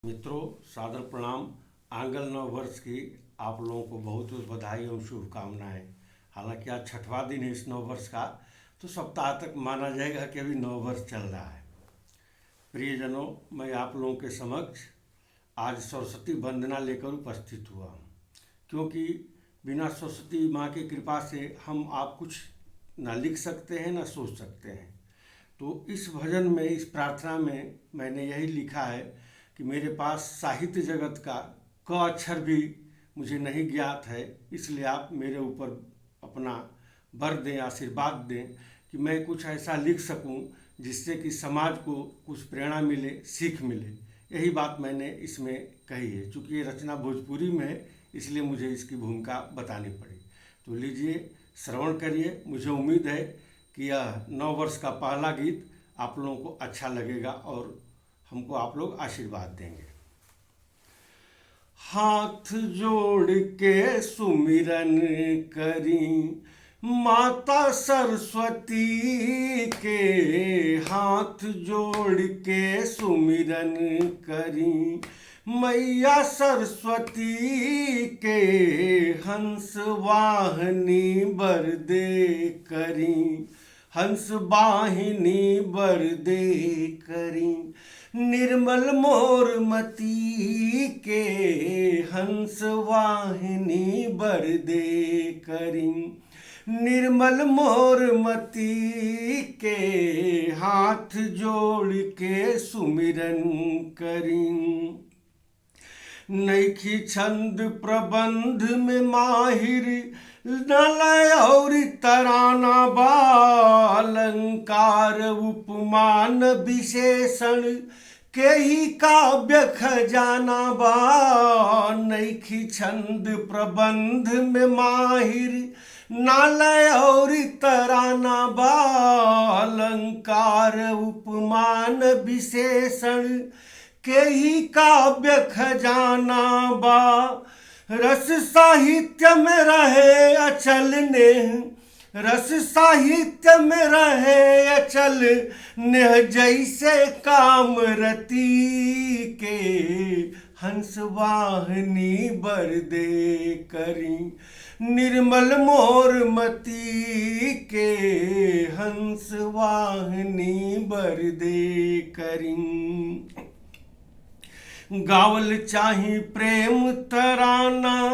मित्रों, सादर प्रणाम। आंगल नव वर्ष की आप लोगों को बहुत बहुत बधाई एवं शुभकामनाएं। हालांकि आज छठवां दिन है इस नव वर्ष का, तो सप्ताह तक माना जाएगा कि अभी नव वर्ष चल रहा है। प्रियजनों, मैं आप लोगों के समक्ष आज सरस्वती वंदना लेकर उपस्थित हुआ हूँ, क्योंकि बिना सरस्वती माँ की कृपा से हम आप कुछ ना लिख सकते हैं ना सोच सकते हैं। तो इस भजन में, इस प्रार्थना में मैंने यही लिखा है कि मेरे पास साहित्य जगत का क अक्षर भी मुझे नहीं ज्ञात है, इसलिए आप मेरे ऊपर अपना वर दें, आशीर्वाद दें कि मैं कुछ ऐसा लिख सकूं जिससे कि समाज को कुछ प्रेरणा मिले, सीख मिले। यही बात मैंने इसमें कही है। चूँकि ये रचना भोजपुरी में है, इसलिए मुझे इसकी भूमिका बतानी पड़ी। तो लीजिए, श्रवण करिए। मुझे उम्मीद है कि यह नव वर्ष का पहला गीत आप लोगों को अच्छा लगेगा और हमको आप लोग आशीर्वाद देंगे। हाथ जोड़ के सुमिरन करी माता सरस्वती के, हाथ जोड़ के सुमिरन करी मैया सरस्वती के, हंस वाहिनी बरदे करी, हंस वाहिनी बरदे करी, निर्मल मोरमती के, हंस वाहिनी बरदे करी, निर्मल मोरमती के, हाथ जोड़ के सुमिरन करी। नैखी छंद प्रबंध में माहिर, नलय और तराना बा, अलंकार उपमान विशेषण के ही काव्य खजाना बा। नैखी छंद प्रबंध में माहिर, नालय और तराना बा, अलंकार उपमान विशेषण के ही काव्य खजाना बा। रस साहित्य में रहे अचल नेह, रस साहित्य में रहे अचल नेह, जैसे कामरती के, हंस वाहिनी बरदे करी, निर्मल मोरमती के, हंस वाहिनी बरदे करी। गावल चाही प्रेम तराना,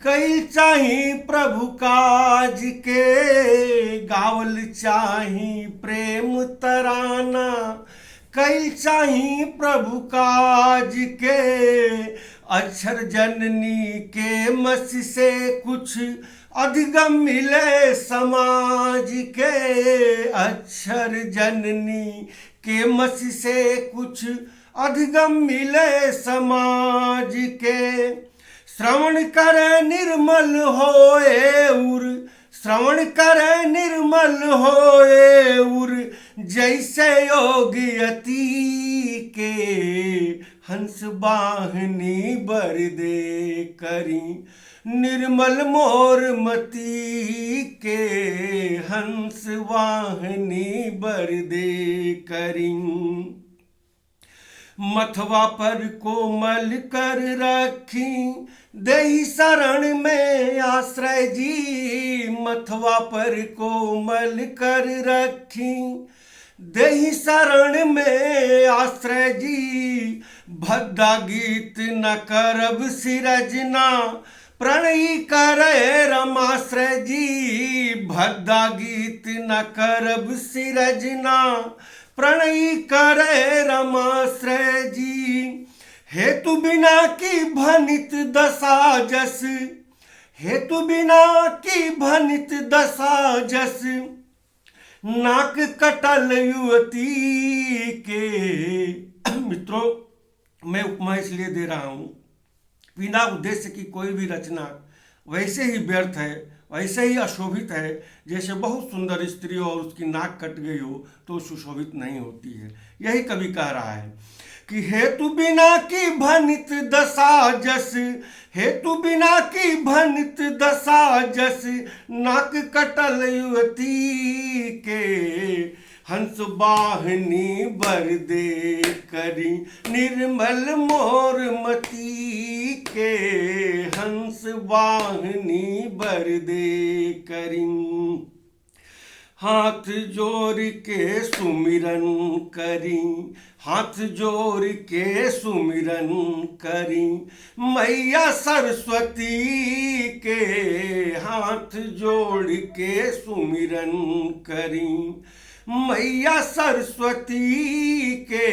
कई चाही प्रभु काज के, गावल चाही प्रेम तराना, कई चाही प्रभु काज के, अक्षर जननी के मस से कुछ अधिगम मिले समाज के, अक्षर जननी के मस से कुछ अधिगम मिले समाज के। श्रवण करे निर्मल होए उर, श्रवण करे निर्मल होए उर, जैसे योगियती के, हंस वाहिनी बरदे करी, निर्मल मोरमती के, हंस वाहिनी बरदे करी। मथवा पर कोमल कर रखी, देहि शरण में आश्रय जी, मथवा पर कोमल कर रखी, देहि शरण में आश्रय जी, भद्दा गीत न करब सिरजना, प्रणयी करे रमाश्रय जी, भद्दा गीत न करब सिरजना, प्रणयी करे रमाश्रय जी। हेतु बिना की भनित दशा जस, हेतु बिना की भनित दशा जस, नाक कटल युवती के। मित्रों, मैं उपमा इसलिए दे रहा हूँ, बिना उद्देश्य की कोई भी रचना वैसे ही व्यर्थ है, वैसे ही अशोभित है, जैसे बहुत सुंदर स्त्री और उसकी नाक कट गई हो तो सुशोभित नहीं होती है। यही कवि कह रहा है कि हेतु बिना की भनित दशा जस, हेतु बिना की भनित दशा जस, नाक कटल युवती के, हंस वाहिनी बर दे करी निर्मल मोर मती के, हंस वाहिनी बर दे करी। हाथ जोड़ के सुमिरन करी, हाथ जोड़ के सुमिरन करी मैया सरस्वती के, हाथ जोड़ के सुमिरन करी मैया सरस्वती के,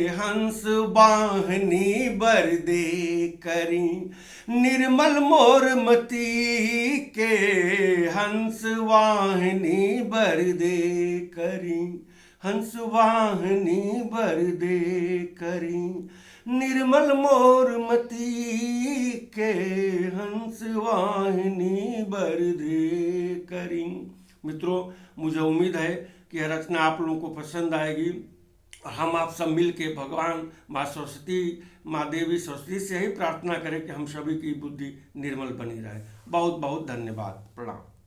हंस वाहिनी बर दे करी निर्मल मोर मती के, हंस वाहिनी बर दे करी, हंस वाहिनी बर दे करी निर्मल मोर मती के, हंस वाहिनी बर दे करी। मित्रों, मुझे उम्मीद है कि यह रचना आप लोगों को पसंद आएगी और हम आप सब मिल के भगवान माँ सरस्वती, माँ देवी सरस्वती से ही प्रार्थना करें कि हम सभी की बुद्धि निर्मल बनी रहे। बहुत बहुत धन्यवाद। प्रणाम।